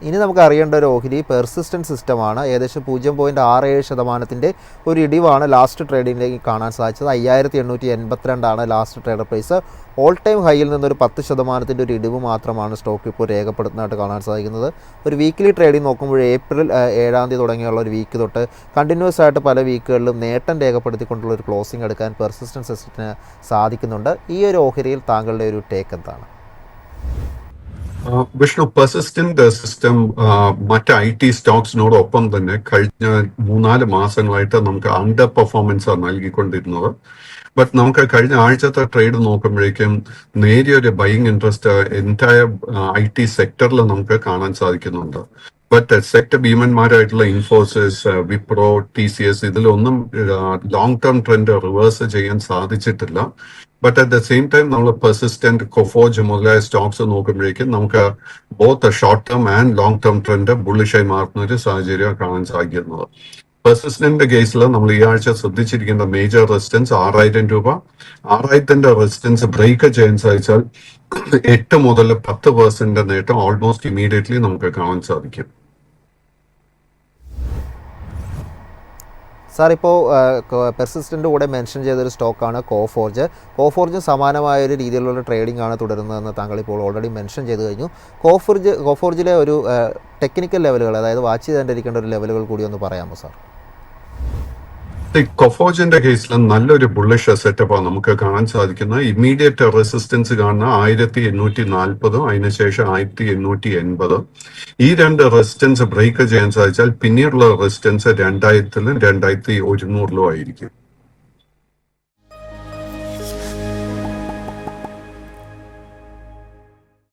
ഇനി നമുക്ക് അറിയേണ്ട ഒരു ഓഹരി പെർസിസ്റ്റൻറ്റ് സിസ്റ്റമാണ്. ഏകദേശം 0.67% ഒരു ഇടിവാണ് ലാസ്റ്റ് ട്രേഡിങ്ങിലേക്ക് കാണാൻ സാധിച്ചത്. 5882 last trader price. All time ഹൈയിൽ നിന്നൊരു 10% ഒരു ഇടിവ് മാത്രമാണ് സ്റ്റോക്ക് ഇപ്പോൾ രേഖപ്പെടുത്തുന്നതായിട്ട് കാണാൻ സാധിക്കുന്നത്. ഒരു വീക്കിലി ട്രേഡിംഗ് നോക്കുമ്പോൾ ഏപ്രിൽ 7 തുടങ്ങിയുള്ള ഒരു വീക്ക് തൊട്ട് കണ്ടിന്യൂസ് ആയിട്ട് പല വീക്കുകളിലും നേട്ടം രേഖപ്പെടുത്തിക്കൊണ്ടുള്ള ഒരു ക്ലോസിംഗ് എടുക്കാൻ പെർസിസ്റ്റൻറ്റ് സിസ്റ്റത്തിന് സാധിക്കുന്നുണ്ട്. ഈ ഒരു ഓഹരിയിൽ താങ്കളുടെ ഒരു ടേക്ക് എന്താണ്? വിഷ്ണു, പെർസിസ്റ്റന്റ് സിസ്റ്റം മറ്റ് IT സ്റ്റോക്സിനോടൊപ്പം തന്നെ കഴിഞ്ഞ 3-4 മാസങ്ങളായിട്ട് നമുക്ക് അണ്ടർ പെർഫോമൻസ് ആണ് നൽകിക്കൊണ്ടിരുന്നത്. ബട്ട് നമുക്ക് കഴിഞ്ഞ ആഴ്ചത്തെ ട്രേഡ് നോക്കുമ്പോഴേക്കും നേരിയൊരു ബൈയിങ് ഇൻട്രസ്റ്റ് എൻറ്റയർ IT സെക്ടറിൽ നമുക്ക് കാണാൻ സാധിക്കുന്നുണ്ട്. ബട്ട് സെക്ടർ ഭീമന്മാരായിട്ടുള്ള ഇൻഫോസിസ്, വിപ്രോ, TCS ഇതിലൊന്നും ലോങ് ടേം ട്രെൻഡ് റിവേഴ്സ് ചെയ്യാൻ സാധിച്ചിട്ടില്ല. But at the same time നമ്മൾ പെർസിസ്റ്റന്റ്, കൊഫോജ് മുതലായ സ്റ്റോക്സ് നോക്കുമ്പോഴേക്കും നമുക്ക് both short term and long term trend ബുള്ളിഷായി മാറുന്ന ഒരു സാഹചര്യം കാണാൻ സാധിക്കുന്നത്. പെർസിസ്റ്റന്റ് കേസിൽ നമ്മൾ ഈ ആഴ്ച ശ്രദ്ധിച്ചിരിക്കുന്ന മേജർ റെസിസ്റ്റൻസ് 6000 രൂപ. 6000ന്റെ റെസിസ്റ്റൻസ് ബ്രേക്ക് ചെയ്യാൻ സാധിച്ചാൽ 8 മുതൽ 10% നേട്ടം ഓൾമോസ്റ്റ് ഇമീഡിയറ്റ്ലി നമുക്ക് കാണാൻ സാധിക്കും. സാർ, ഇപ്പോൾ പെർസിസ്റ്റൻ്റ് കൂടെ മെൻഷൻ ചെയ്തൊരു സ്റ്റോക്കാണ് കോഫോർജ് സമാനമായൊരു രീതിയിലുള്ള ട്രേഡിംഗ് ആണ് തുടരുന്നതെന്ന് താങ്കൾ ഇപ്പോൾ ഓൾറെഡി മെൻഷൻ ചെയ്ത് കഴിഞ്ഞു. കോഫോർജിലെ ഒരു ടെക്നിക്കൽ ലെവലുകൾ, അതായത് വാച്ച് ചെയ്തേണ്ടിരിക്കേണ്ട ഒരു ലെവലുകൾ കൂടി ഒന്ന് പറയാമോ സാർ? കൊഫോജിന്റെ കേസിൽ നല്ലൊരു ബുള്ളിഷ് സെറ്റപ്പാണ് നമുക്ക് കാണാൻ സാധിക്കുന്നത്. ഇമ്മീഡിയറ്റ് റെസിസ്റ്റൻസ് കാണുന്ന 1840, അതിനുശേഷം 1880. ഈ രണ്ട് റെസിസ്റ്റൻസ് ബ്രേക്ക് ചെയ്യാൻ സാധിച്ചാൽ പിന്നീടുള്ള റെസിസ്റ്റൻസ് 2000-ലും 2100-ലും ആയിരിക്കും.